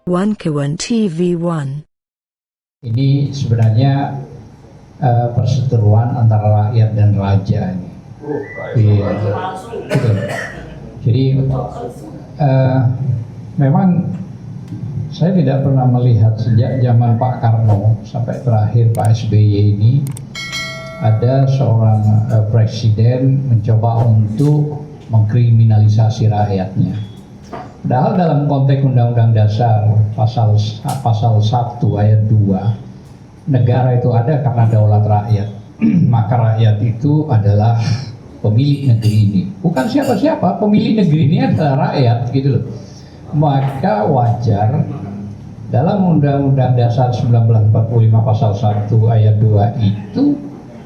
Wankawan TV1. Ini sebenarnya perseteruan antara rakyat dan raja ini. Iya, betul. Jadi memang saya tidak pernah melihat sejak zaman Pak Karno sampai terakhir Pak SBY ini ada seorang presiden mencoba untuk mengkriminalisasi rakyatnya. Padahal dalam konteks Undang-Undang Dasar pasal 1 ayat 2, negara itu ada karena daulat rakyat. Maka rakyat itu adalah pemilik negeri ini. Bukan siapa-siapa, pemilik negeri ini adalah rakyat, gitu loh. Maka wajar dalam Undang-Undang Dasar 1945 pasal 1 ayat 2 itu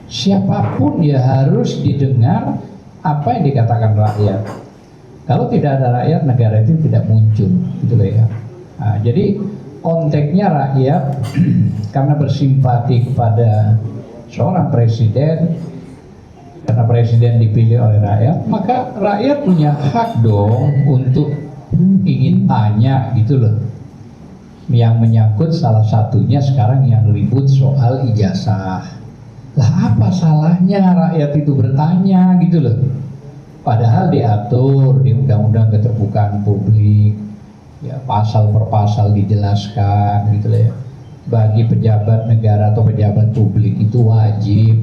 siapapun ya harus didengar apa yang dikatakan rakyat. Kalau tidak ada rakyat, negara itu tidak muncul, gitu loh ya. Nah, jadi konteksnya rakyat karena bersimpati kepada seorang presiden, karena presiden dipilih oleh rakyat, maka rakyat punya hak dong untuk ingin tanya, gitu loh. Yang menyangkut salah satunya sekarang yang ribut soal ijazah. Lah apa salahnya rakyat itu bertanya, gitu loh. Padahal diatur di Undang-Undang Keterbukaan Publik, ya pasal per pasal dijelaskan, gitu ya. Bagi pejabat negara atau pejabat publik itu wajib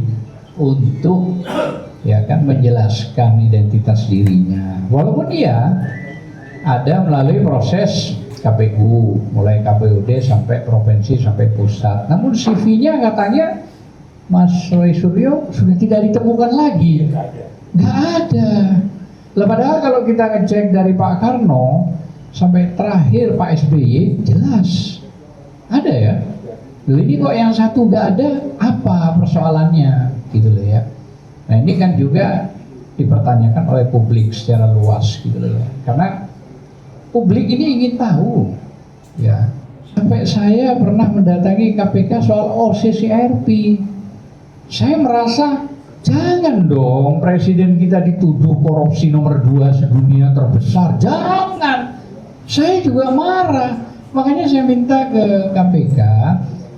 untuk ya kan menjelaskan identitas dirinya. Walaupun dia ada melalui proses KPU, mulai KPUD sampai provinsi sampai pusat. Namun CV-nya katanya Mas Roy Suryo sudah tidak ditemukan lagi. Nggak ada. Lah padahal kalau kita ngecek dari Pak Karno sampai terakhir Pak SBY jelas ada ya. Loh ini kok yang satu nggak ada, apa persoalannya, gitu loh ya. Nah ini kan juga dipertanyakan oleh publik secara luas, gitu loh ya. Karena publik ini ingin tahu, ya. Sampai saya pernah mendatangi KPK soal OCCRP. Saya merasa jangan dong presiden kita dituduh korupsi nomor 2 sedunia terbesar. Jangan. Saya juga marah. Makanya saya minta ke KPK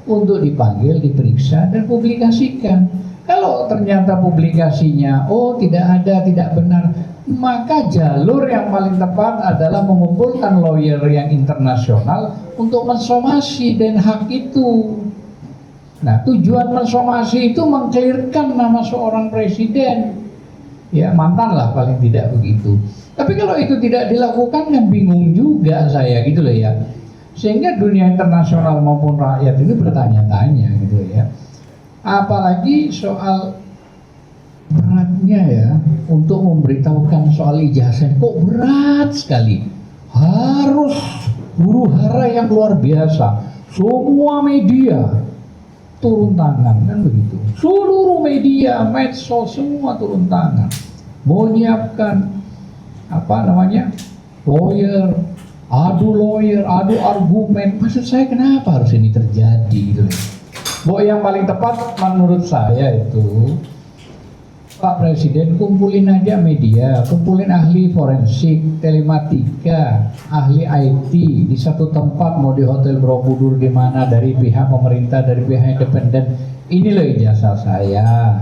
untuk dipanggil, diperiksa dan publikasikan. Kalau ternyata publikasinya tidak ada, tidak benar, maka jalur yang paling tepat adalah mengumpulkan lawyer yang internasional untuk mensomasi Den Haag itu. Nah, tujuan mensomasi itu mengklirkan nama seorang presiden, ya mantan lah paling tidak begitu. Tapi kalau itu tidak dilakukan kan bingung juga saya, gitu loh ya. Sehingga dunia internasional maupun rakyat itu bertanya-tanya, gitu ya. Apalagi soal beratnya ya untuk memberitahukan soal ijazah, kok berat sekali. Harus huru hara yang luar biasa. Semua media turun tangan, kan begitu. Seluruh media, medsos semua turun tangan, menyiapkan lawyer, adu argumen. Maksud saya kenapa harus ini terjadi, gitu. Bahwa yang paling tepat menurut saya itu Pak Presiden kumpulin aja media, kumpulin ahli forensik, telematika, ahli IT di satu tempat, mau di Hotel Borobudur di mana, dari pihak pemerintah, dari pihak independen. Ini loh ijazah saya,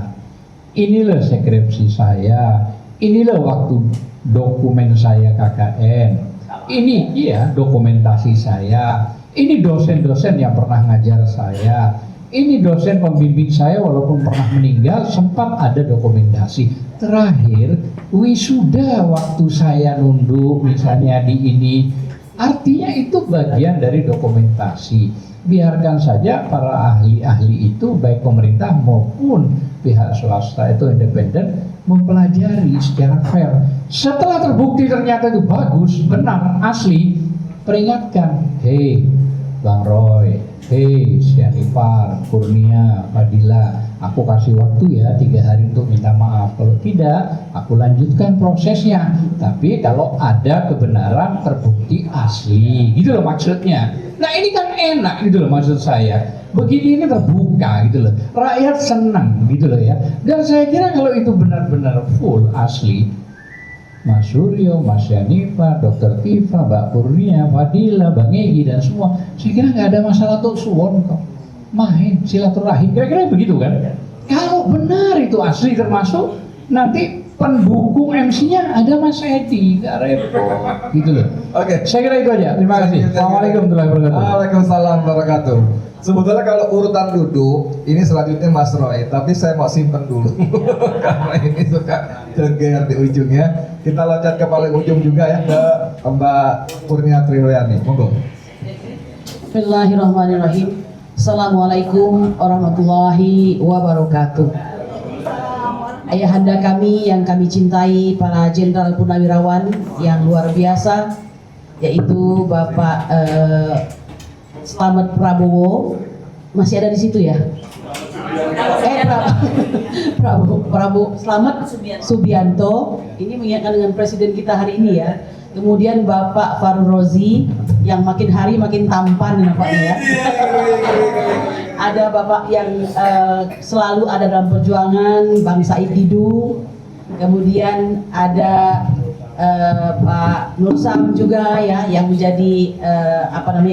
ini loh skripsi saya, ini loh waktu dokumen saya KKN, ini dokumentasi saya, ini dosen-dosen yang pernah ngajar saya, ini dosen pembimbing saya walaupun pernah meninggal sempat ada dokumentasi. Terakhir wisuda waktu saya nunduk misalnya di ini, artinya itu bagian dari dokumentasi. Biarkan saja para ahli-ahli itu baik pemerintah maupun pihak swasta itu independen mempelajari secara fair. Setelah terbukti ternyata itu bagus, benar, asli, peringatkan, hei Bang Roy, hei Sianipar, Kurnia, Fadila, aku kasih waktu ya 3 hari untuk minta maaf. Kalau tidak, aku lanjutkan prosesnya. Tapi kalau ada kebenaran terbukti asli, gitu loh maksudnya. Nah ini kan enak, gitu loh maksud saya. Begini ini terbuka, gitu loh. Rakyat senang, gitu loh ya. Dan saya kira kalau itu benar-benar full asli, Mas Suryo, Mas Yanifa, Dr. Tifa, Mbak Kurnia, Fadila, Bang Egy dan semua. Saya kira nggak ada masalah tuh suwon kok. Main silaturahim, kira-kira begitu kan? Kalau benar itu asli termasuk nanti pendukung MC-nya ada Mas Edi, nggak repot, gitu loh. Oke. Saya kira itu aja. Terima kasih. Assalamualaikum warahmatullahi wabarakatuh. Waalaikumsalam warahmatullahi wabarakatuh. Sebetulnya kalau urutan duduk, ini selanjutnya Mas Roy, tapi saya mau simpen dulu karena ini suka jeger di ujungnya. Kita loncat ke paling ujung juga ya, ke Mbak Kurnia Trihoyani. Monggo. Bismillahirrahmanirrahim. Assalamualaikum warahmatullahi wabarakatuh. Ayahanda kami yang kami cintai, para jenderal purnawirawan yang luar biasa, yaitu Bapak Slamet Prabowo, masih ada di situ ya? Prabowo Slamet Subianto, ini mengingatkan dengan presiden kita hari ini ya. Kemudian Bapak Farul Rozi yang makin hari makin tampan nampaknya ya. Ada Bapak yang selalu ada dalam perjuangan, Bang Said Didu. Kemudian ada Pak Nur Sam juga ya yang menjadi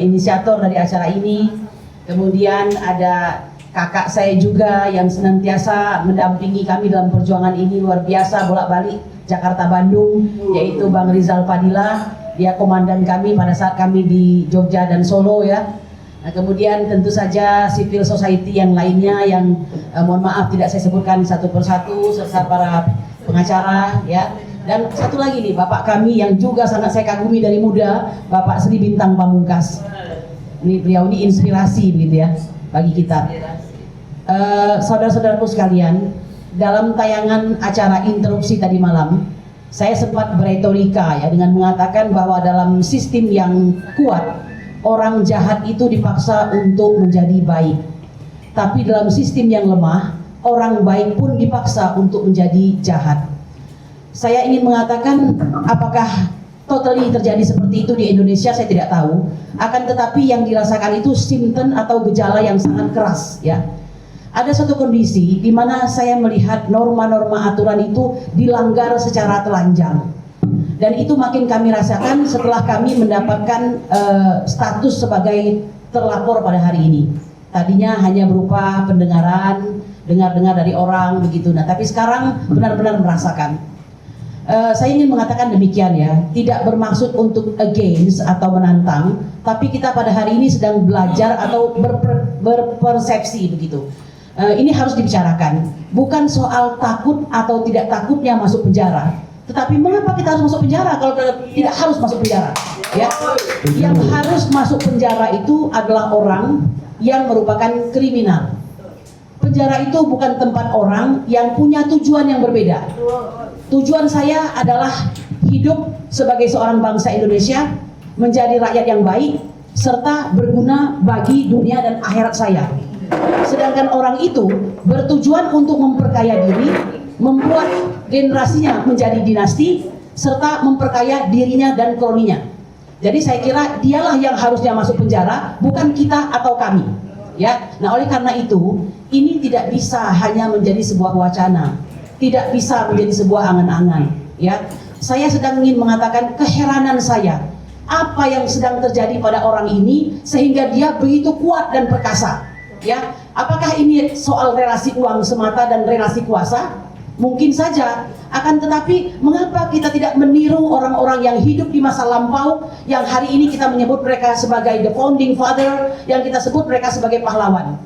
inisiator dari acara ini. Kemudian ada kakak saya juga yang senantiasa mendampingi kami dalam perjuangan ini luar biasa bolak-balik Jakarta Bandung, yaitu Bang Rizal Fadilah. Dia komandan kami pada saat kami di Jogja dan Solo ya. Nah, kemudian tentu saja civil society yang lainnya yang mohon maaf tidak saya sebutkan satu persatu, serta para pengacara ya. Dan satu lagi nih Bapak kami yang juga sangat saya kagumi dari muda, Bapak Sri Bintang Pamungkas. Ini beliau ini inspirasi begitu ya bagi kita. Saudara-saudaraku sekalian, dalam tayangan acara interupsi tadi malam, saya sempat beretorika ya dengan mengatakan bahwa dalam sistem yang kuat, orang jahat itu dipaksa untuk menjadi baik. Tapi dalam sistem yang lemah, orang baik pun dipaksa untuk menjadi jahat. Saya ingin mengatakan apakah totally terjadi seperti itu di Indonesia, saya tidak tahu. Akan tetapi yang dirasakan itu simptom atau gejala yang sangat keras ya. Ada satu kondisi di mana saya melihat norma-norma aturan itu dilanggar secara telanjang. Dan itu makin kami rasakan setelah kami mendapatkan status sebagai terlapor pada hari ini. Tadinya hanya berupa pendengaran, dengar-dengar dari orang begitu. Nah, tapi sekarang benar-benar merasakan. Saya ingin mengatakan demikian ya, tidak bermaksud untuk against atau menantang, tapi kita pada hari ini sedang belajar atau berpersepsi begitu. Ini harus dibicarakan, bukan soal takut atau tidak takutnya masuk penjara, tetapi mengapa kita harus masuk penjara kalau tidak harus masuk penjara? Ya, yang harus masuk penjara itu adalah orang yang merupakan kriminal. Penjara itu bukan tempat orang yang punya tujuan yang berbeda. Tujuan saya adalah hidup sebagai seorang bangsa Indonesia, menjadi rakyat yang baik, serta berguna bagi dunia dan akhirat saya. Sedangkan orang itu bertujuan untuk memperkaya diri, membuat generasinya menjadi dinasti, serta memperkaya dirinya dan kroninya. Jadi saya kira dialah yang harusnya masuk penjara, bukan kita atau kami. Ya, nah oleh karena itu, ini tidak bisa hanya menjadi sebuah wacana, tidak bisa menjadi sebuah angan-angan. Ya, saya sedang ingin mengatakan keheranan saya, apa yang sedang terjadi pada orang ini sehingga dia begitu kuat dan perkasa. Ya, apakah ini soal relasi uang semata dan relasi kuasa? Mungkin saja, akan tetapi mengapa kita tidak meniru orang-orang yang hidup di masa lampau, yang hari ini kita menyebut mereka sebagai the founding father, yang kita sebut mereka sebagai pahlawan.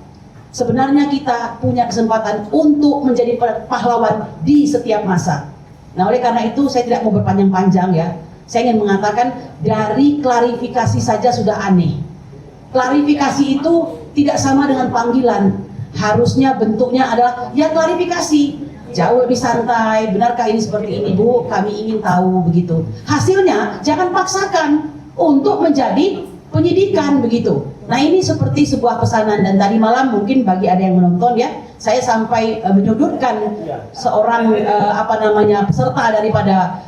Sebenarnya kita punya kesempatan untuk menjadi pahlawan di setiap masa. Nah, oleh karena itu saya tidak mau berpanjang-panjang ya. Saya ingin mengatakan dari klarifikasi saja sudah aneh. Klarifikasi itu tidak sama dengan panggilan. Harusnya bentuknya adalah ya klarifikasi. Jauh lebih santai, benarkah ini seperti ini Bu? Kami ingin tahu begitu. Hasilnya jangan paksakan untuk menjadi penyidikan begitu. Nah, ini seperti sebuah pesanan, dan tadi malam mungkin bagi ada yang menonton ya, saya sampai menyudutkan seorang peserta daripada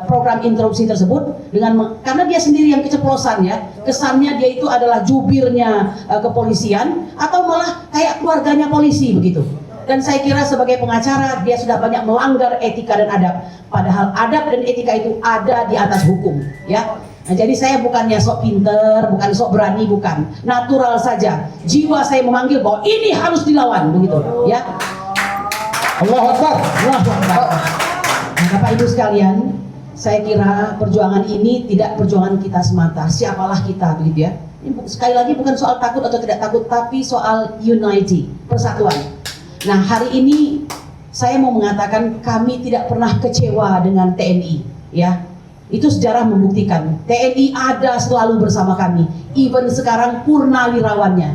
program interupsi tersebut dengan karena dia sendiri yang keceplosan ya, kesannya dia itu adalah jubirnya kepolisian atau malah kayak keluarganya polisi begitu. Dan saya kira sebagai pengacara dia sudah banyak melanggar etika dan adab. Padahal adab dan etika itu ada di atas hukum, ya. Nah, jadi saya bukannya sok pinter, bukan sok berani, bukan. Natural saja. Jiwa saya memanggil bahwa ini harus dilawan, begitu, ya. Allahu Akbar. Allahu Akbar. Nah, Bapak Ibu sekalian, saya kira perjuangan ini tidak perjuangan kita semata. Siapalah kita, begitu ya. Ini sekali lagi bukan soal takut atau tidak takut, tapi soal unity, persatuan. Nah, hari ini saya mau mengatakan kami tidak pernah kecewa dengan TNI, ya. Itu sejarah membuktikan TNI ada selalu bersama kami, even sekarang purnawirawannya.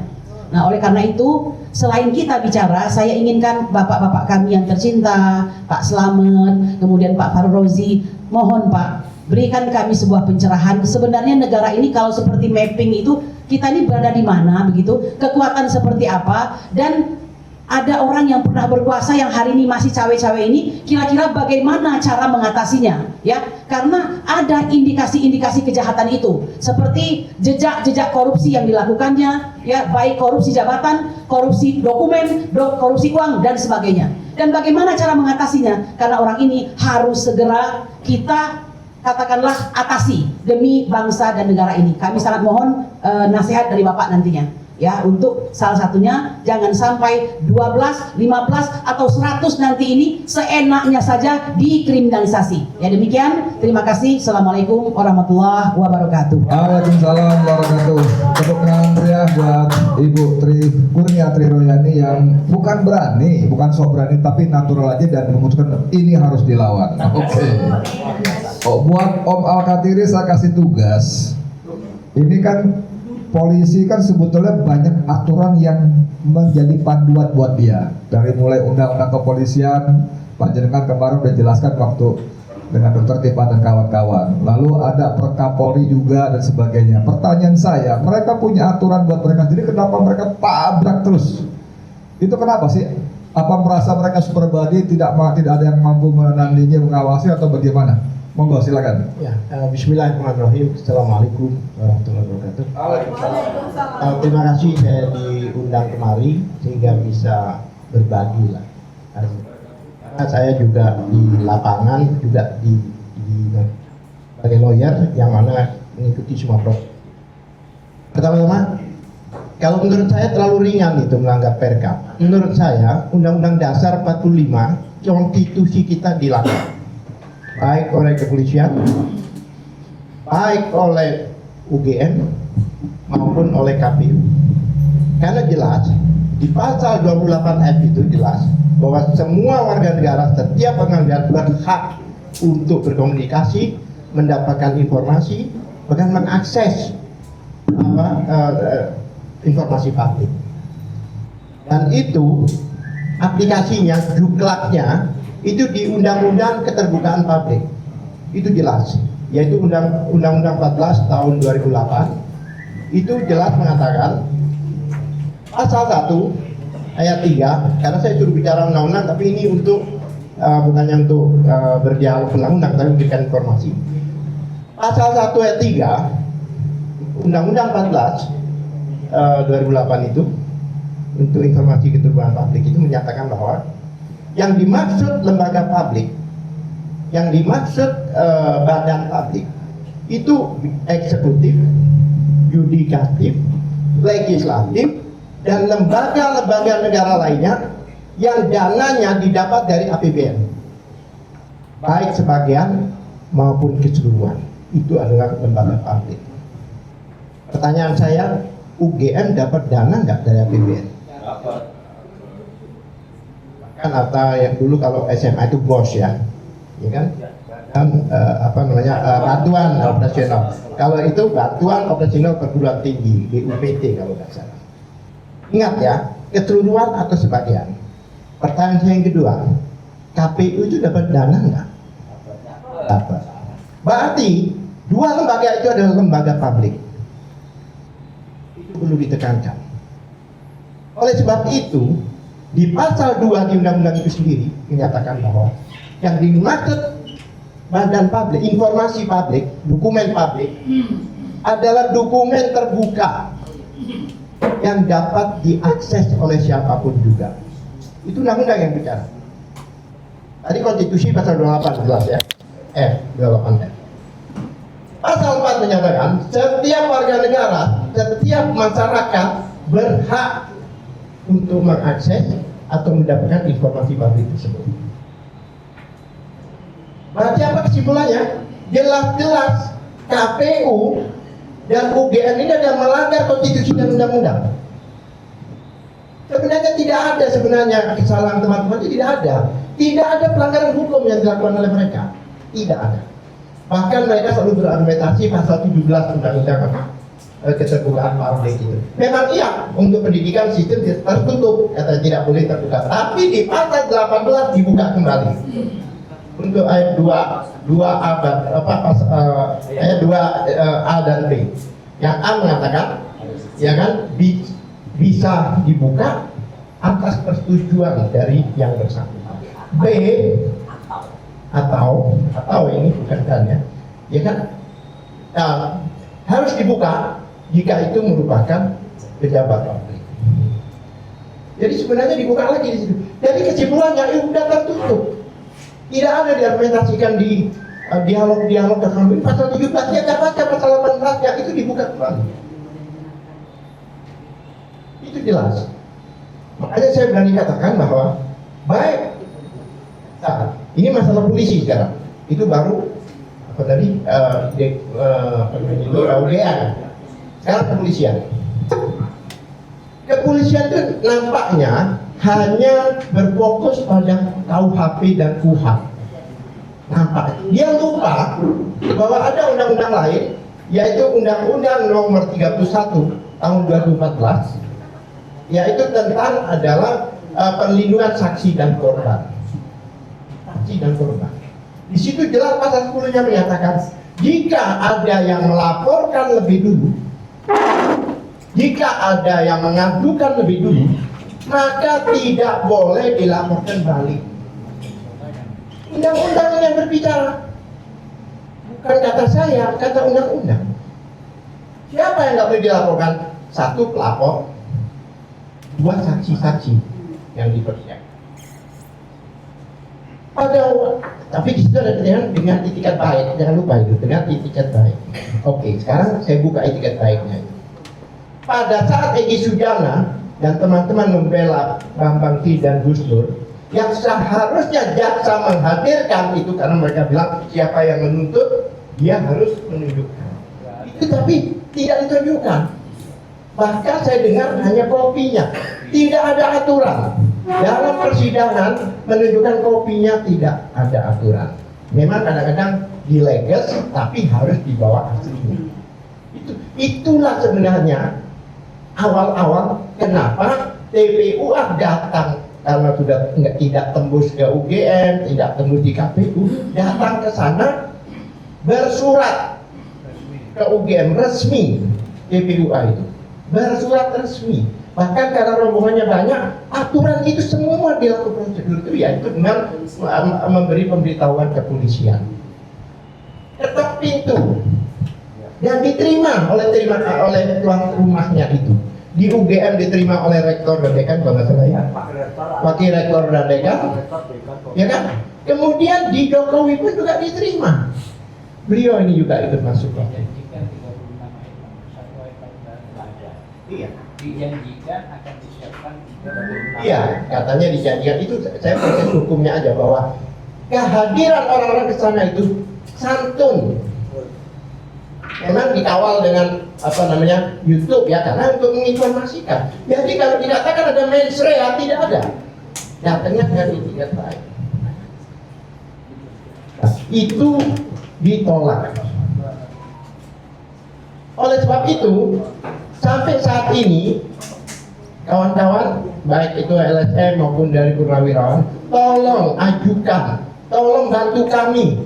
Nah, oleh karena itu selain kita bicara, saya inginkan bapak-bapak kami yang tercinta, Pak Slamet, kemudian Pak Farrozi, mohon Pak, berikan kami sebuah pencerahan. Sebenarnya negara ini kalau seperti mapping itu, kita ini berada di mana begitu, kekuatan seperti apa, dan ada orang yang pernah berkuasa yang hari ini masih cawe-cawe ini, kira-kira bagaimana cara mengatasinya, ya? Karena ada indikasi-indikasi kejahatan itu, seperti jejak-jejak korupsi yang dilakukannya, ya, baik korupsi jabatan, korupsi dokumen, korupsi uang dan sebagainya. Dan bagaimana cara mengatasinya? Karena orang ini harus segera kita katakanlah atasi demi bangsa dan negara ini. Kami sangat mohon nasihat dari Bapak nantinya. Ya, untuk salah satunya jangan sampai 12, 15 atau 100 nanti ini seenaknya saja dikriminalisasi. Ya, demikian, terima kasih. Assalamualaikum warahmatullahi wabarakatuh. Waalaikumsalam warahmatullahi wabarakatuh. Tepuk tangan meriah buat Ibu Kurnia Triroyani yang bukan berani, bukan sok berani, tapi natural aja dan memutuskan ini harus dilawan. Oke. Oh, buat Om Al-Katiri saya kasih tugas. Ini kan polisi kan sebetulnya banyak aturan yang menjadi panduan buat dia. Dari mulai undang-undang kepolisian, Pak Jenengan kemarin udah jelaskan waktu dengan Dr. Tipa dan kawan-kawan. Lalu ada Perkapolri juga dan sebagainya. Pertanyaan saya, mereka punya aturan buat mereka, jadi kenapa mereka tabrak terus? Itu kenapa sih? Apa merasa mereka super body, tidak ada yang mampu menandingi, mengawasi atau bagaimana? Monggo silakan. Ya, bismillahirrahmanirrahim. Assalamualaikum warahmatullahi wabarakatuh. Terima kasih saya diundang kemari sehingga bisa berbagi lah. Karena saya juga di lapangan juga di sebagai lawyer yang mana mengikuti semua proses. Pertama-tama, kalau menurut saya terlalu ringan itu melanggar Perkap. Menurut saya Undang-Undang Dasar 45 konstitusi kita dilanggar. Baik oleh kepolisian, baik oleh UGM maupun oleh KPU. Karena jelas di pasal 28F itu jelas bahwa semua warga negara setiap pengguna berhak untuk berkomunikasi, mendapatkan informasi, bahkan mengakses informasi publik. Dan itu aplikasinya, juklaknya itu di Undang-Undang Keterbukaan Publik. Itu jelas, yaitu Undang-Undang 14 tahun 2008. Itu jelas mengatakan pasal 1 ayat 3, karena saya suruh bicara undang-undang, tapi ini untuk bukannya untuk berdialog undang-undang, tapi memberikan informasi. Pasal 1 ayat 3 Undang-Undang 14 2008 itu untuk informasi keterbukaan publik itu menyatakan bahwa yang dimaksud lembaga publik, yang dimaksud badan publik itu eksekutif, yudikatif, legislatif, dan lembaga-lembaga negara lainnya yang dananya didapat dari APBN, baik sebagian maupun keseluruhan. Itu adalah lembaga publik. Pertanyaan saya, UGM dapat dana nggak dari APBN? Kan atau yang dulu kalau SMA itu BOS ya kan, dan bantuan operasional. Kalau itu bantuan operasional perguruan tinggi, BUPT kalau nggak salah. Ingat ya, keseluruhan atau sebagian. Pertanyaan saya yang kedua, KPU itu dapat dana nggak? Dapat. Berarti dua lembaga itu adalah lembaga publik. Itu perlu ditekankan. Oleh sebab itu, di pasal 2 di undang-undang itu sendiri menyatakan bahwa yang dimaksud badan publik, informasi publik, dokumen publik adalah dokumen terbuka yang dapat diakses oleh siapapun juga. Itu undang-undang yang bicara. Tadi konstitusi pasal 28 jelas ya. 28 Pasal 4 menyatakan setiap warga negara, setiap masyarakat berhak untuk mengakses atau mendapatkan informasi publik tersebut. Berarti apa kesimpulannya? Jelas-jelas KPU dan UGM ini adalah melanggar konstitusi dan undang-undang. Sebenarnya tidak ada kesalahan teman-teman itu tidak ada. Tidak ada pelanggaran hukum yang dilakukan oleh mereka. Tidak ada. Bahkan mereka selalu berargumentasi pasal 17 undang-undang keterbukaan publik itu. Memang iya untuk pendidikan sistem tertutup, kata tidak boleh terbuka. Tapi di pasal 18 dibuka kembali. Untuk ayat 2A ayat 2A dan B. Yang A mengatakan ya kan bisa dibuka atas persetujuan dari yang bersangkutan. B atau ini bukan kan ya kan harus dibuka jika itu merupakan pejabat publik. Jadi sebenarnya dibuka lagi di situ. Jadi kesimpulannya itu sudah tertutup. Tidak ada diargumentasikan di dialog terkait pasal 17 ya baca pasal 18 ya itu dibuka kembali. Itu jelas. Makanya saya berani katakan bahwa baik ini masalah polisi sekarang. Itu baru apa tadi UGM. Sekarang kepolisian. Kepolisian itu nampaknya hanya berfokus pada KUHP dan KUHAP. Nampak. Dia lupa bahwa ada undang-undang lain, yaitu Undang-Undang Nomor 31 Tahun 2014, yaitu tentang adalah perlindungan saksi dan korban. Saksi dan korban. Di situ jelas pasal 10-nya menyatakan jika ada yang melaporkan lebih dulu, jika ada yang mengadukan lebih dulu, maka tidak boleh dilaporkan balik. Undang-undang yang berbicara, bukan kata saya, kata undang-undang. Siapa yang nggak boleh dilaporkan? Satu pelapor, dua saksi-saksi yang dipercaya. Tapi di situ ada dengan itikat baik, jangan lupa itu dengan itikat baik. Oke, sekarang saya buka itikat baiknya. Pada saat Egy Sujana dan teman-teman membela Bambang Tri dan Gus Dur, yang seharusnya jaksa menghadirkan itu karena mereka bilang siapa yang menuntut dia harus menunjukkan. Itu tapi tidak ditunjukkan. Bahkan saya dengar hanya kopinya, tidak ada aturan. Dalam persidangan menunjukkan kopinya tidak ada aturan. Memang kadang-kadang dileges tapi harus dibawa aslinya. Itulah sebenarnya awal-awal kenapa TPUA datang karena sudah tidak tembus ke UGM, tidak tembus di KPU, datang ke sana bersurat ke UGM resmi TPUA itu bersurat resmi. Bahkan karena rombongannya banyak, aturan itu semua dilakukan prosedur itu yaitu dengan memberi pemberitahuan kepolisian. Ketok pintu dan diterima oleh tuan rumahnya itu. Di UGM diterima oleh rektor dan dekan kalau nggak salah ya, wakil rektor dan dekan, ya kan? Kemudian di Jokowi pun juga diterima. Beliau ini juga ikut masuk. Iya. Dijanjikan akan disiapkan 36. Iya, katanya dijanjikan itu saya proses hukumnya aja bahwa kehadiran orang-orang ke sana itu santun. Memang dikawal dengan YouTube ya karena untuk menginformasikan. Jadi kalau dikatakan ada mens rea tidak ada. Datangnya dari itikat baik. Nah, itu ditolak. Oleh sebab itu sampai saat ini kawan-kawan baik itu LSM maupun dari Purnawirawan tolong ajukan, tolong bantu kami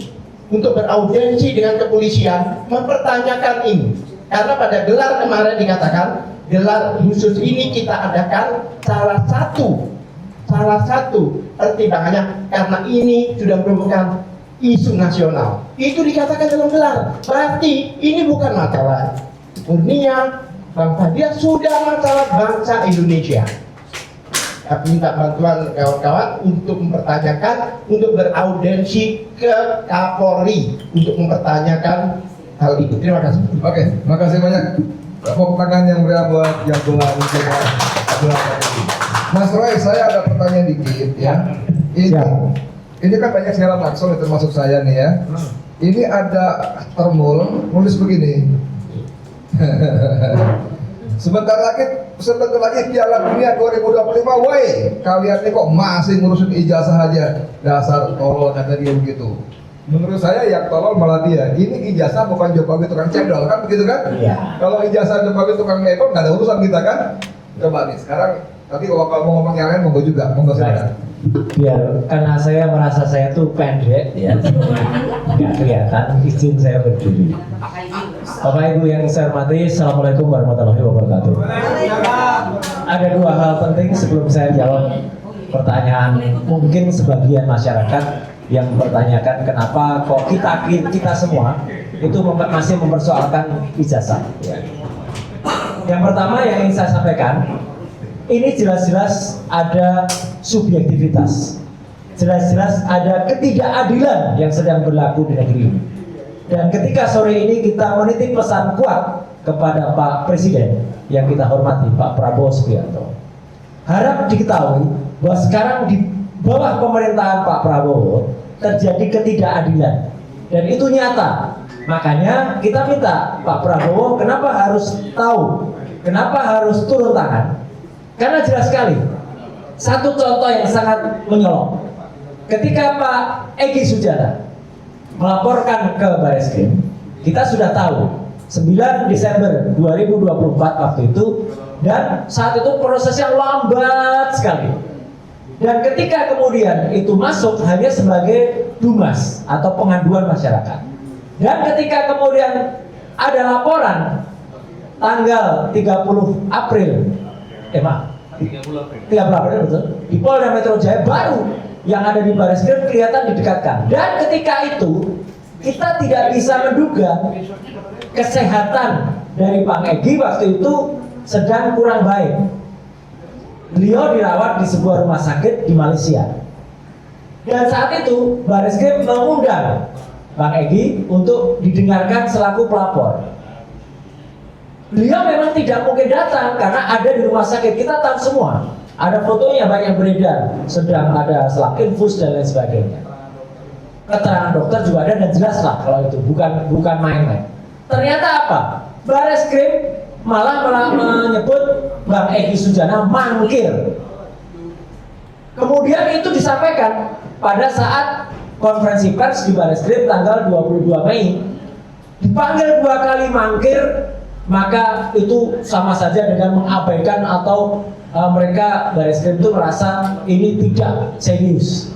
untuk beraudiensi dengan kepolisian mempertanyakan ini karena pada gelar kemarin dikatakan gelar khusus ini kita adakan salah satu pertimbangannya karena ini sudah merupakan isu nasional itu dikatakan dalam gelar berarti ini bukan masalah Kurnia Bang Fadil sudah masalah bangsa Indonesia minta bantuan kawan-kawan untuk mempertanyakan, untuk beraudensi ke Kapolri untuk mempertanyakan hal itu. Terima kasih. Oke, makasih banyak. Tepuk tangan yang meriah buat jagoan coba. Mas Roy, saya ada pertanyaan dikit ya. Ini kan banyak siaran langsung termasuk saya nih ya. Ini ada termul nulis begini. Sebentar lagi Piala Dunia 2025, woi kalian ini kok masih ngurusin ijazah aja, dasar tolol, kata dia begitu. Menurut saya yang tolol malah dia. Ini ijazah bukan Jokowi tukang cendol kan, begitu kan? Iya. Kalau ijazah Jokowi tukang mebel nggak ada urusan kita kan? Coba nih sekarang, tapi kalau mau ngomong yang lain monggo juga, monggo silakan. Biar karena saya merasa saya tuh pendek ya, nggak kelihatan, izin saya berdiri. Bapak Ibu yang saya hormati, Assalamualaikum warahmatullahi wabarakatuh. Ada dua hal penting sebelum saya jawab pertanyaan mungkin sebagian masyarakat yang mempertanyakan kenapa kok kita semua itu masih mempersoalkan ijazah. Ya. Yang pertama yang ingin saya sampaikan, ini jelas-jelas ada subjektivitas, jelas-jelas ada ketidakadilan yang sedang berlaku di negeri ini. Dan ketika sore ini kita menitip pesan kuat kepada Pak Presiden yang kita hormati, Pak Prabowo Subianto. Harap diketahui bahwa sekarang di bawah pemerintahan Pak Prabowo terjadi ketidakadilan dan itu nyata. Makanya kita minta Pak Prabowo kenapa harus tahu, kenapa harus turun tangan. Karena jelas sekali, satu contoh yang sangat menyolok. Ketika Pak Egy Sujana melaporkan ke Barreskrim, kita sudah tahu 9 Desember 2024 waktu itu, dan saat itu prosesnya lambat sekali. Dan ketika kemudian itu masuk hanya sebagai dumas atau pengaduan masyarakat. Dan ketika kemudian ada laporan tanggal 30 April 30 April betul, di Polda Metro Jaya baru yang ada di Barreskrim kelihatan didekatkan. Dan ketika itu kita tidak bisa menduga kesehatan dari Pak Egy waktu itu sedang kurang baik. Beliau dirawat di sebuah rumah sakit di Malaysia. Dan saat itu Barreskrim mengundang Bang Egy untuk didengarkan selaku pelapor. Beliau memang tidak mungkin datang karena ada di rumah sakit. Kita tahu semua, ada fotonya banyak beredar, sedang ada selak infus dan lain sebagainya. Keterangan dokter juga ada dan jelas lah kalau itu bukan main-main. Ternyata apa? Barreskrim malah menyebut Bang Egy Sujana mangkir. Kemudian itu disampaikan pada saat konferensi pers di Barreskrim tanggal 22 Mei. Dipanggil 2 kali mangkir, maka itu sama saja dengan mengabaikan atau mereka Barreskrim itu merasa ini tidak serius.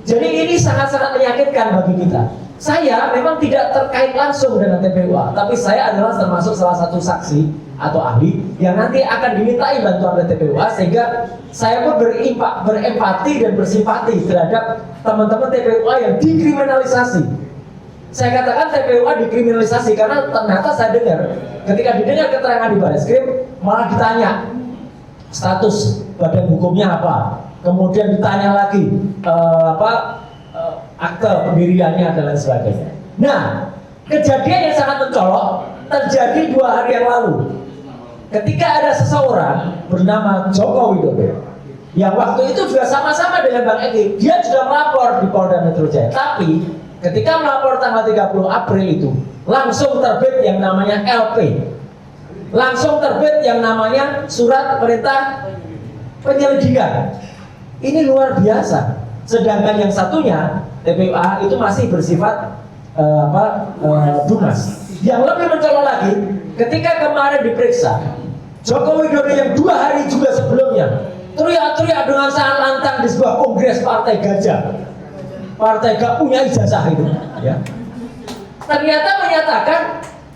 Jadi ini sangat-sangat menyakitkan bagi kita. Saya memang tidak terkait langsung dengan TPUA, tapi saya adalah termasuk salah satu saksi atau ahli yang nanti akan dimintai bantuan oleh TPUA, sehingga saya pun berempati dan bersimpati terhadap teman-teman TPUA yang dikriminalisasi. Saya katakan TPUA dikriminalisasi karena ternyata saya dengar ketika didengar keterangan di Barreskrim malah ditanya status badan hukumnya apa, kemudian ditanya lagi akte pendiriannya dan lain sebagainya. Nah, kejadian yang sangat mencolok terjadi 2 hari yang lalu ketika ada seseorang bernama Joko Widodo yang waktu itu juga sama-sama dengan Bang Egy. Dia sudah melapor di Polda Metro Jaya, tapi ketika melapor tanggal 30 April itu langsung terbit yang namanya LP, langsung terbit yang namanya surat perintah penyelidikan. Ini luar biasa. Sedangkan yang satunya TPUA itu masih bersifat dumas. Yang lebih mencolok lagi, ketika kemarin diperiksa Joko Widodo yang 2 hari juga sebelumnya teriak-teriak dengan sangat lantang di sebuah kongres partai gajah. Partai gak punya ijazah itu, ya. Ternyata menyatakan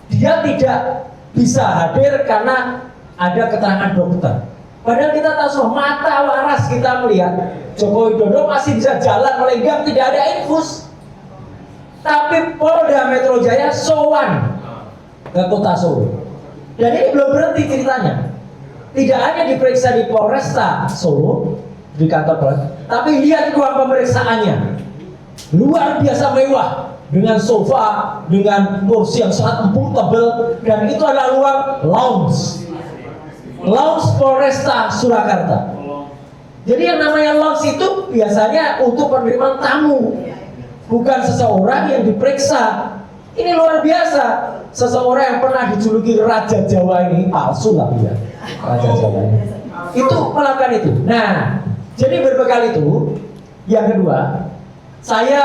dia tidak bisa hadir karena ada keterangan dokter. Padahal kita tahu semua, mata waras kita melihat Joko Widodo masih bisa jalan melenggang, tidak ada infus. Tapi Polda Metro Jaya sowan ke Kota Solo. Dan ini belum berhenti ceritanya. Tidak hanya diperiksa di Polresta Solo, di kantor polisi. Tapi lihat ruang pemeriksaannya, luar biasa mewah, dengan sofa, dengan kursi yang sangat empuk tebal, dan itu adalah ruang lounge Polresta Surakarta. Jadi yang namanya lounge itu biasanya untuk penerimaan tamu, bukan seseorang yang diperiksa. Ini luar biasa, seseorang yang pernah dijuluki Raja Jawa ini, palsu lah ya, Raja Jawa ini, itu melakukan itu. Nah, jadi berbekal itu, yang kedua, saya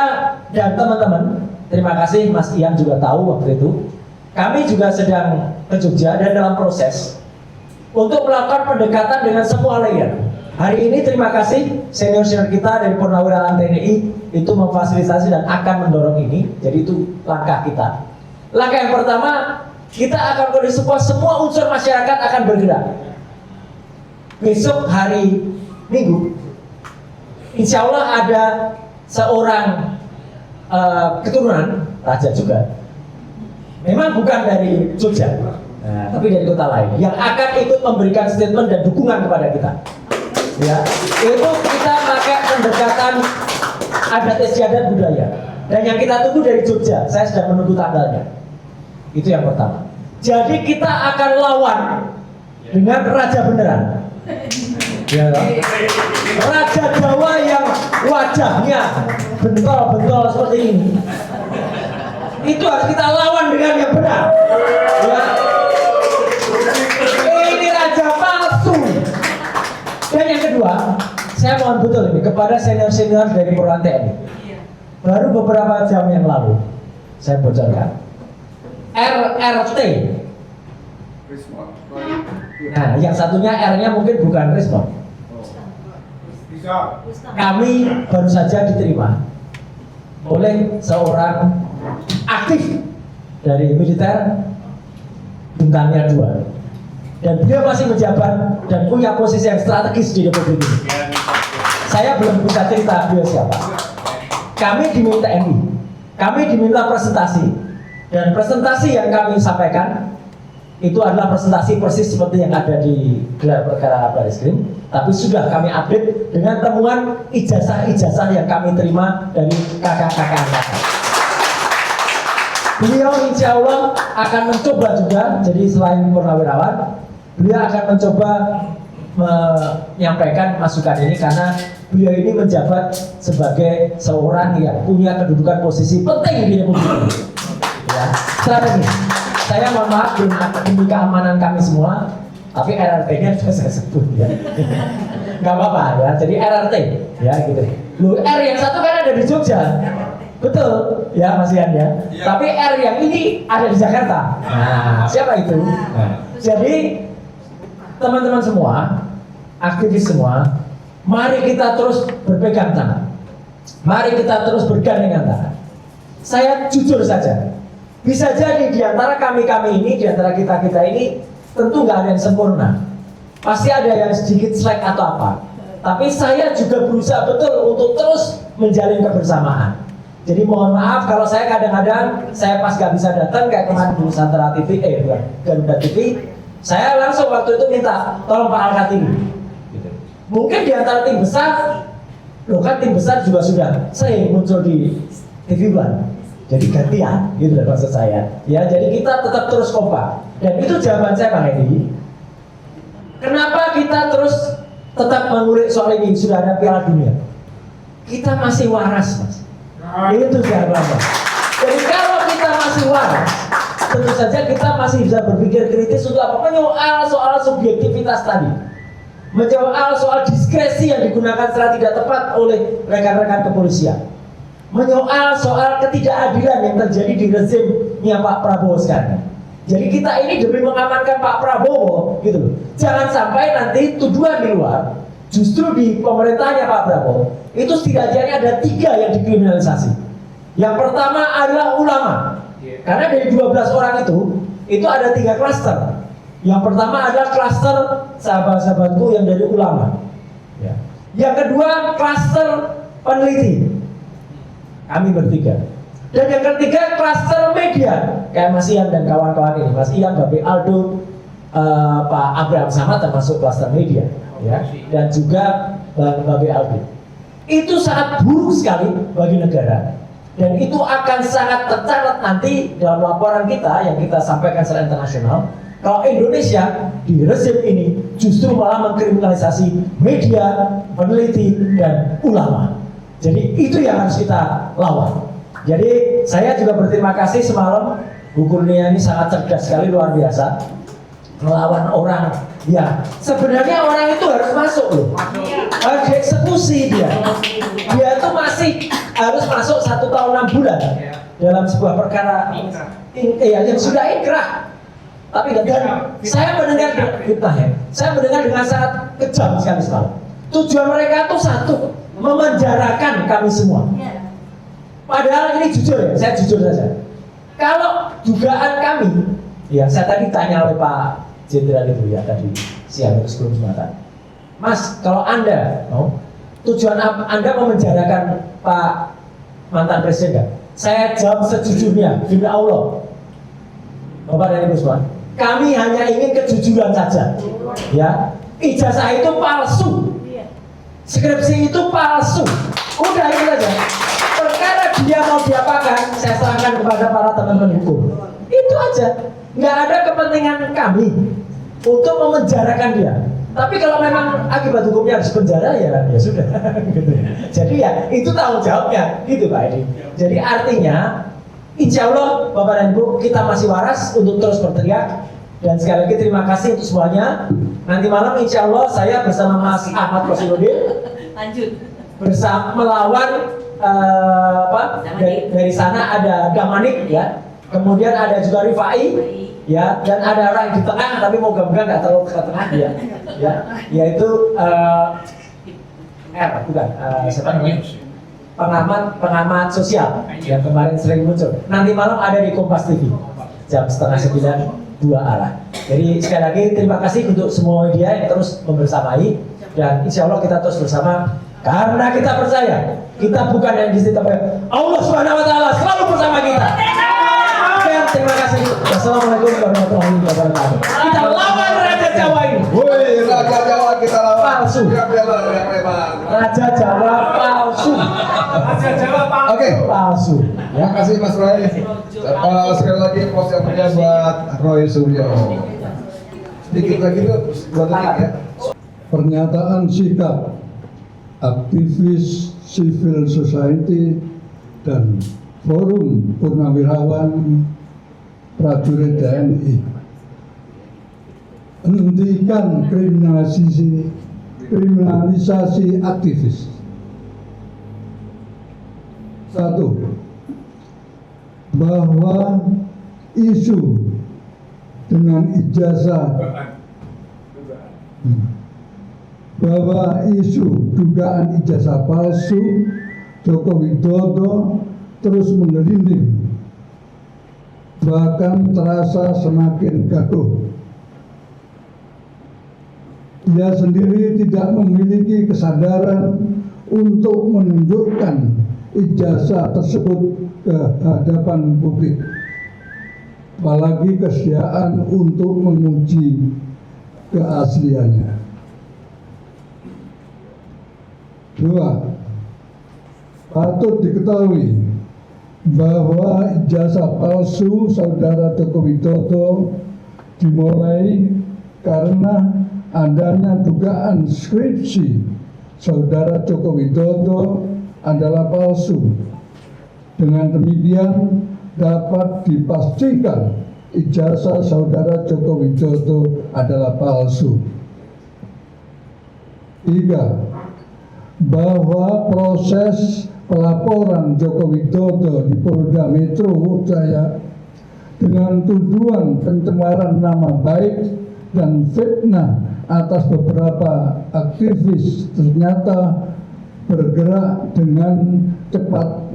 dan teman-teman, terima kasih Mas Ian juga tahu waktu itu, kami juga sedang ke Jogja dan dalam proses untuk melakukan pendekatan dengan semua layer. Hari ini terima kasih senior-senior kita dari Purnawirawan TNI itu memfasilitasi dan akan mendorong ini. Jadi itu langkah kita. Langkah yang pertama, kita akan kondisi semua unsur masyarakat akan bergerak. Besok hari Minggu, insya Allah ada seorang keturunan raja juga. Memang bukan dari Jogja, tapi dari kota lain yang akan ikut memberikan statement dan dukungan kepada kita. Ya, itu kita pakai pendekatan adat istiadat budaya. Dan yang kita tunggu dari Jogja, saya sedang menunggu tanggalnya. Itu yang pertama. Jadi kita akan lawan dengan raja beneran. Ya, Raja Jawa yang wajahnya bentol-bentol seperti ini. Itu harus kita lawan dengan yang benar. Ya. Ini raja palsu. Dan yang kedua, saya mohon betul ini kepada senior-senior dari Perwira TNI. Baru beberapa jam yang lalu, saya bocorkan RRT. Nah, yang satunya R-nya mungkin bukan respon. Kami baru saja diterima oleh seorang aktif dari militer bintangnya 2. Dan beliau masih menjabat dan punya posisi yang strategis di Republik ini. Saya belum bisa cerita beliau siapa. Kami diminta TNI, kami diminta presentasi, dan presentasi yang kami sampaikan itu adalah presentasi persis seperti yang ada di gelar perkara Barreskrim, tapi sudah kami update dengan temuan ijazah-ijazah yang kami terima dari kakak-kakak angkatan. Beliau insya Allah akan mencoba juga, jadi selain purnawirawan, beliau akan mencoba menyampaikan masukan ini karena beliau ini menjabat sebagai seorang yang punya kedudukan posisi penting di Republik ini. Ya, strategi. Saya mohon maaf demi keamanan kami semua, tapi RRT-nya sudah saya sebut ya. Gak apa-apa ya, jadi RRT ya gitu. Lu R yang satu kan ada di Jogja. Betul, ya Mas Ian ya. Tapi R yang ini ada di Jakarta. Nah, siapa itu? Jadi teman-teman semua, aktivis semua, mari kita terus berpegang tangan. Mari kita terus bergandengan tangan. Saya jujur saja, bisa jadi di antara kami-kami ini, di antara kita-kita ini, tentu nggak ada yang sempurna. Pasti ada yang sedikit slack atau apa. Tapi saya juga berusaha betul untuk terus menjalin kebersamaan. Jadi mohon maaf kalau saya kadang-kadang saya pas gak bisa datang kayak kemarin di Nusantara TV, bukan Garuda TV, saya langsung waktu itu minta tolong Pak Al-Khatimi. Gitu. Mungkin di antara tim besar, loh kan tim besar juga sudah sering muncul di TV One. Jadi gantian, gitu lah maksud saya. Ya, jadi kita tetap terus kompak. Dan itu jawaban saya Bang Edi. Kenapa kita terus tetap mengulik soal ini sudah ada Piala Dunia? Kita masih waras, Mas. Itu jawabannya. Jadi kalau kita masih waras, tentu saja kita masih bisa berpikir kritis untuk apa? Menyoal soal subjektivitas tadi, menyoal soal diskresi yang digunakan secara tidak tepat oleh rekan-rekan kepolisian, menyoal soal ketidakadilan yang terjadi di rezimnya Pak Prabowo sekarang. Jadi kita ini demi mengamankan Pak Prabowo, gitu loh. Jangan sampai nanti tuduhan di luar, justru di pemerintahnya Pak Prabowo itu setidaknya ada 3 yang dikriminalisasi. Yang pertama adalah ulama, karena dari 12 orang itu ada 3 klaster. Yang pertama adalah klaster sahabat-sahabatku yang dari ulama. Ya. Yang kedua klaster peneliti, kami bertiga. Dan yang ketiga klaster media, kayak Mas Ian dan kawan-kawan ini, Mas Ian, Babe Aldo, Pak Abraham Samad termasuk klaster media. Ya. Dan juga Bang Babe Aldi. Itu sangat buruk sekali bagi negara, dan itu akan sangat tercatat nanti dalam laporan kita yang kita sampaikan secara internasional. Kalau Indonesia di rezim ini justru malah mengkriminalisasi media, peneliti, dan ulama. Jadi itu yang harus kita lawan. Jadi saya juga berterima kasih semalam Bu Kurnia ini sangat cerdas sekali, luar biasa, melawan orang ya sebenarnya orang itu harus masuk loh, harus dieksekusi dia tuh masih harus masuk 1 tahun 6 bulan dalam sebuah perkara yang sudah inkrah. Tapi dan saya mendengar fitnah ya, saya mendengar dengan sangat kejam sekali semalam. Tujuan mereka tuh satu, memenjarakan kami semua. Padahal ini jujur ya, saya jujur saja. Kalau dugaan kami, ya saya tadi tanya oleh Pak Jenderal itu ya tadi siang itu sebelum Jumatan, Mas, kalau Anda tujuan Anda memenjarakan Pak mantan Presiden nggak? Saya jawab sejujurnya, demi Allah, Bapak dan Ibu semua, kami hanya ingin kejujuran saja. Ya, ijazah itu palsu, skripsi itu palsu, udah itu saja. Perkara dia mau diapakan, saya serahkan kepada para teman-teman hukum. Itu aja. Nggak ada kepentingan kami untuk memenjarakan dia. Tapi kalau memang akibat hukumnya harus penjara ya sudah. Gitu. Jadi ya itu tanggung jawabnya, gitu Pak Edi. Jadi artinya, insya Allah Bapak dan Ibu kita masih waras untuk terus berteriak. Dan sekali lagi terima kasih untuk semuanya. Nanti malam insya Allah saya bersama Mas Ahmad Rosinudin bersama melawan dari sana ada Damanik ya, kemudian ada juga Rifai ya, dan ada orang di tengah tapi moga-moga nggak terlalu ke tengah ya, yaitu siapa namanya, pengamat sosial yang kemarin sering muncul. Nanti malam ada di Kompas TV jam 8:30 2 arah. Jadi sekali lagi terima kasih untuk semua media yang terus membersamai, dan insya Allah kita terus bersama karena kita percaya kita bukan yang disitakan Allah Subhanahu Wa Taala selalu bersama kita. Dan terima kasih. Wassalamualaikum warahmatullahi wabarakatuh. Kita lawan Raja Jawa ini. Woi, Raja Jawa kita lawan. Palsu. Raja Jawa palsu. Oke. Palsu. Terima kasih Mas Roy. Sekali lagi pos yang mulia buat Roy Suryo. Sedikit lagi tuh, 2 detik ya. Pernyataan sikap aktivis civil society dan forum purnawirawan prajurit TNI, hentikan kriminalisasi aktivis. 1. Bahwa isu dengan ijazah dugaan ijazah palsu Joko Widodo terus menggelinding, bahkan terasa semakin gaduh. Dia sendiri tidak memiliki kesadaran untuk menunjukkan ijazah tersebut ke hadapan publik, apalagi kesediaan untuk menguji keasliannya. 2. Patut diketahui bahwa ijazah palsu saudara Joko Widodo dimulai karena adanya dugaan skripsi saudara Joko Widodo adalah palsu. Dengan demikian dapat dipastikan ijazah saudara Joko Widodo adalah palsu. 3. Bahwa proses pelaporan Joko Widodo di Polda Metro Jaya dengan tuduhan pencemaran nama baik dan fitnah atas beberapa aktivis ternyata bergerak dengan cepat.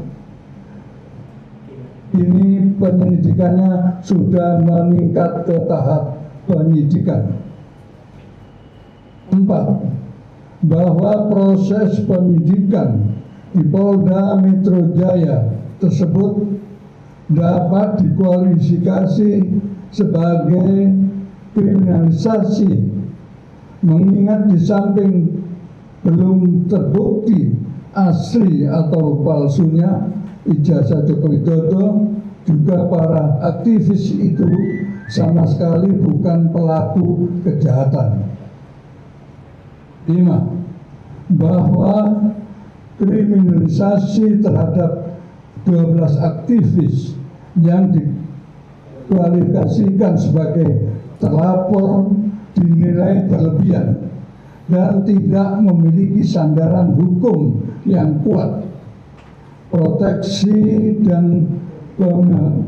Ini penyelidikannya sudah meningkat ke tahap penyidikan. 4. Bahwa proses penyidikan di Polda Metro Jaya tersebut dapat dikualifikasi sebagai kriminalisasi, mengingat di samping belum terbukti asli atau palsunya ijazah Joko Widodo, juga para aktivis itu sama sekali bukan pelaku kejahatan. 5. Bahwa kriminalisasi terhadap 12 aktivis yang dikualifikasikan sebagai terlapor dinilai berlebihan dan tidak memiliki sandaran hukum yang kuat. Proteksi dan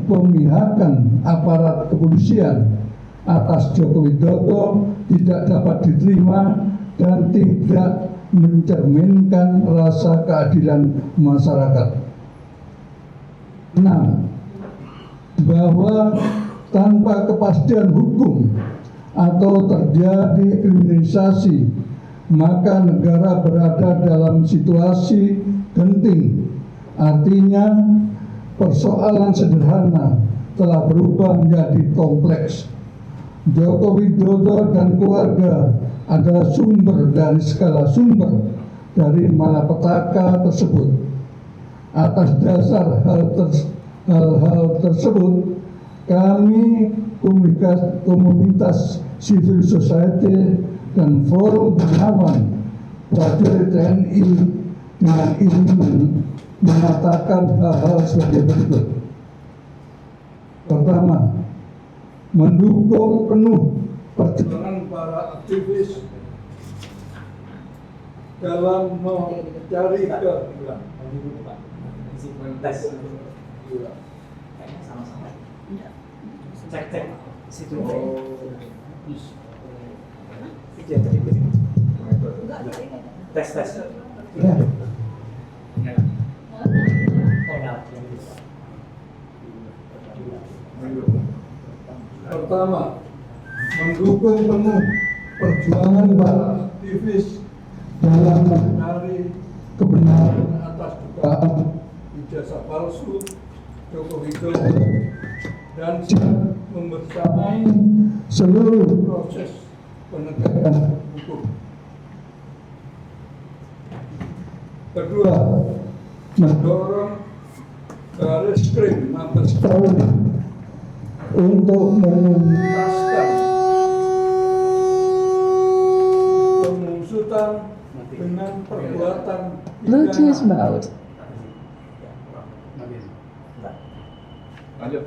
pemihakan aparat kepolisian atas Joko Widodo tidak dapat diterima dan tidak mencerminkan rasa keadilan masyarakat. 6. Bahwa tanpa kepastian hukum atau terjadi kriminalisasi, maka negara berada dalam situasi genting. Artinya, persoalan sederhana telah berubah menjadi kompleks. Joko Widodo dan keluarga adalah sumber dari segala sumber dari malapetaka tersebut. Atas dasar hal-hal tersebut, kami komunitas civil society dan forum Gunawan prajurit TNI dengan ini mengatakan hal-hal sebagai berikut. Pertama, mendukung penuh perjuangan para aktivis dalam mencari keadilan. Cek situ. Tes. Pertama, mendukung penuh perjuangan para aktivis dalam mencari kebenaran atas dugaan ijazah palsu Joko Widodo dan siap membersamai seluruh proses penegakan hukum. Kedua, mendorong Barreskrim Mabes Polri untuk menuntaskan pengusutan dengan perbuatan Bluetooth mode. Lanjut.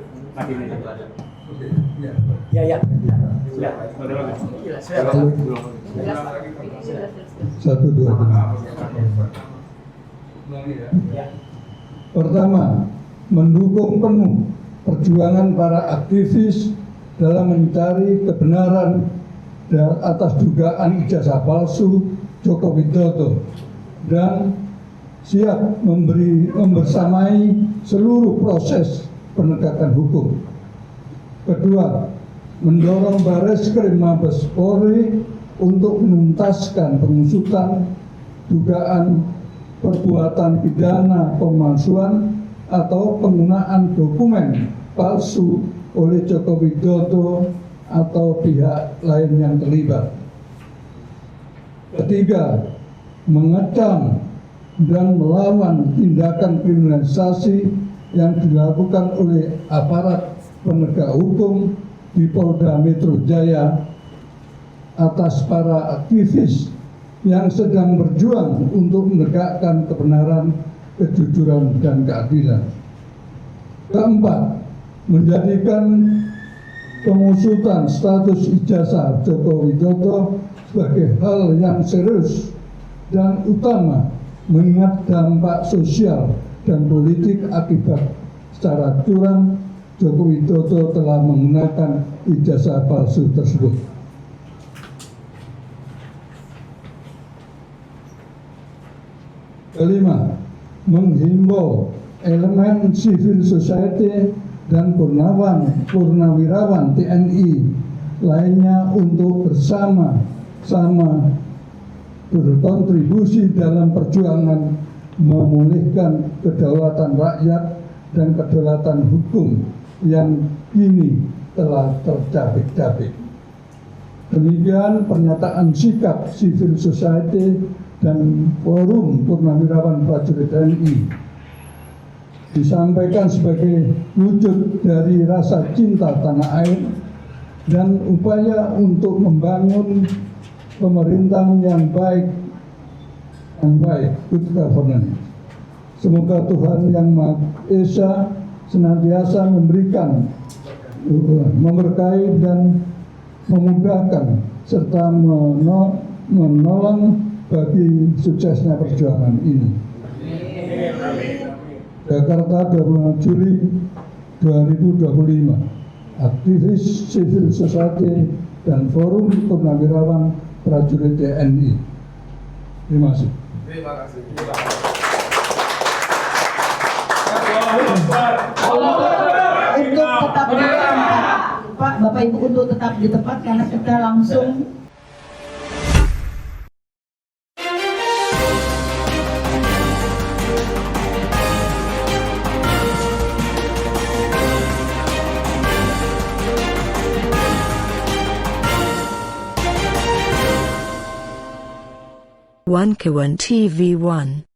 Ya. Satu, dua. Pertama, mendukung penuh perjuangan para aktivis dalam mencari kebenaran atas dugaan ijazah palsu Joko Widodo dan siap membersamai seluruh proses penegakan hukum. Kedua, mendorong Barreskrim Mabes Polri untuk menuntaskan pengusutan dugaan perbuatan pidana pemalsuan atau penggunaan dokumen palsu oleh Joko Widodo atau pihak lain yang terlibat. Ketiga, mengecam dan melawan tindakan kriminalisasi yang dilakukan oleh aparat penegak hukum di Polda Metro Jaya atas para aktivis yang sedang berjuang untuk menegakkan kebenaran, kejujuran, dan keadilan. Keempat, menjadikan pengusutan status ijazah Joko Widodo sebagai hal yang serius dan utama mengingat dampak sosial dan politik akibat secara curang Joko Widodo telah menggunakan ijazah palsu tersebut. Kelima, menghimbau elemen civil society dan purnawirawan TNI lainnya untuk bersama-sama berkontribusi dalam perjuangan memulihkan kedaulatan rakyat dan kedaulatan hukum yang kini telah tercabik-cabik. Demikian pernyataan sikap civil society dan Forum Purnawirawan Prajurit TNI disampaikan sebagai wujud dari rasa cinta tanah air dan upaya untuk membangun pemerintahan yang baik, good governance. Semoga Tuhan Yang Maha Esa senantiasa memberikan, memberkahi dan memudahkan serta menolong bagi suksesnya perjuangan ini. Jakarta 25 Juli 2025. Aktivis civil society dan Forum Purnawirawan Prajurit TNI. Terima kasih. Untuk tetap di tempat, Pak, Bapak Ibu untuk tetap di tempat karena kita langsung One Kawan TV 1